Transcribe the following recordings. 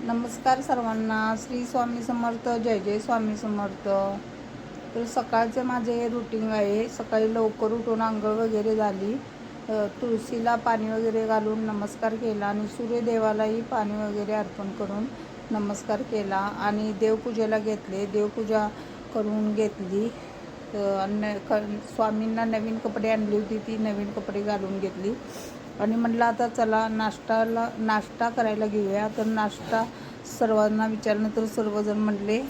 नमस्कार सर्वांना. श्री स्वामी समर्थ. जय जय स्वामी समर्थ. तर सकाळचे माझे हे रुटीन आहे. सकाळी लवकर उठून आंघोळ वगैरे झाली, तुळशीला पाणी वगैरे घालून नमस्कार केला आणि सूर्यदेवालाही पाणी वगैरे अर्पण करून नमस्कार केला आणि देवपूजेला घेतले. देवपूजा करून घेतली. स्वामींना नवीन कपडे आणली होती, ती नवीन कपडे घालून घेतली आणि म्हटलं आता चला नाश्ता करायला घेऊया. तर नाश्ता सर्वांना विचारलं तर सर्वजण म्हटले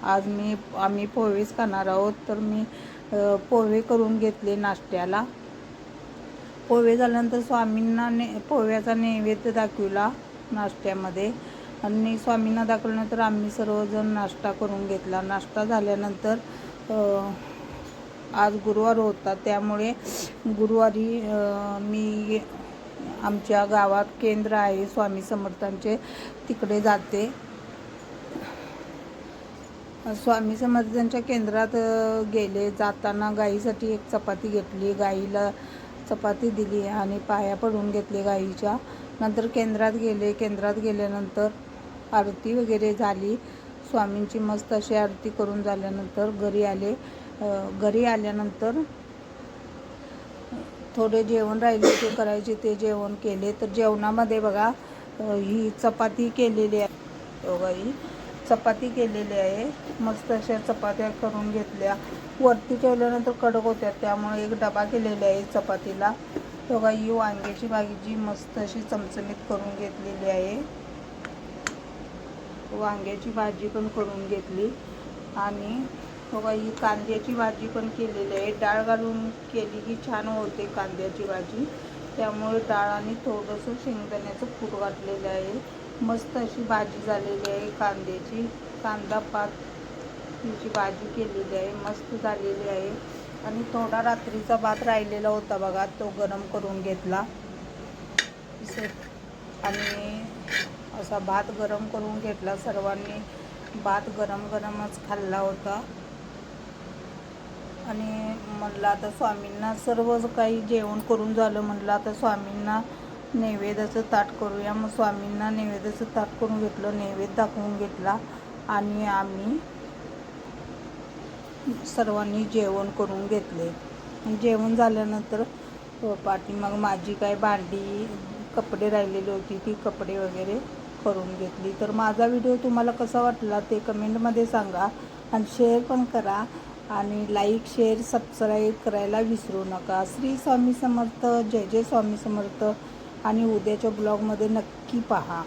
आम्ही पोहेच खाणार आहोत. तर मी पोहे करून घेतले नाश्त्याला. पोहे झाल्यानंतर स्वामींना पोह्याचा नैवेद्य दाखवला नाश्त्यामध्ये आणि स्वामींना दाखवल्यानंतर आम्ही सर्वजण नाश्ता करून घेतला. नाश्ता झाल्यानंतर आज गुरुवार होता, त्यामुळे गुरुवारी मी आमच्या गावात केंद्र आहे स्वामी समर्थांचे, तिकडे जाते. स्वामी समर्थांच्या केंद्रात गेले. जाताना गाईसाठी एक चपाती घेतली, गाईला चपाती दिली आणि पाया पडून घेतले गाईच्या. नंतर केंद्रात गेले. केंद्रात गेल्यानंतर आरती वगैरे झाली स्वामींची. मस्त अशी आरती करून झाल्यानंतर घरी आले. घरी आल्यानंतर थोडे जेवण राहिले ते करायचे, ते जेवण केले. तर जेवणामध्ये बघा ही चपाती केलेली आहे. बघा ही चपाती केलेली आहे. मस्त अशा चपात्या करून घेतल्या. वरती ठेवल्यानंतर कडक होत्या, त्यामुळे एक डबा केलेला आहे चपातीला. बघा ही वांग्याची भाजी मस्त अशी चमचमीत करून घेतलेली आहे. वांग्याची भाजी पण करून घेतली आणि बघा ही कांद्याची भाजी पण केलेली आहे. डाळ घालून केली की छान होते कांद्याची भाजी, त्यामुळे डाळ आणि थोडंसं शेंगदाण्याचं कूट घातलेलं आहे. मस्त अशी भाजी झालेली आहे कांद्याची. कांदा पात हिची भाजी केलेली आहे, मस्त झालेली आहे. आणि थोडा रात्रीचा भात राहिलेला होता बघा, तो गरम करून घेतला आणि असा भात गरम करून घेतला. सर्वांनी भात गरम गरमच खाल्ला होता आणि म्हटलं आता स्वामींना सर्व काही जेवण करून झालं. म्हटलं आता स्वामींना नैवेद्याचं ताट करूया. मग स्वामींना नैवेद्याचं ताट करून घेतलं, नैवेद्य दाखवून घेतला आणि आम्ही सर्वांनी जेवण करून घेतले. जेवण झाल्यानंतर पाठीमाग माझी काय भांडी कपडे राहिलेली होती, ती कपडे वगैरे करून घेतली. तर माझा व्हिडिओ तुम्हाला कसा वाटला ते कमेंटमध्ये सांगा आणि शेअर पण करा आणि लाईक शेअर सबस्क्राईब करायला विसरू नका. श्री स्वामी समर्थ. जय जय स्वामी समर्थ. आणि उद्याच्या ब्लॉगमध्ये नक्की पहा.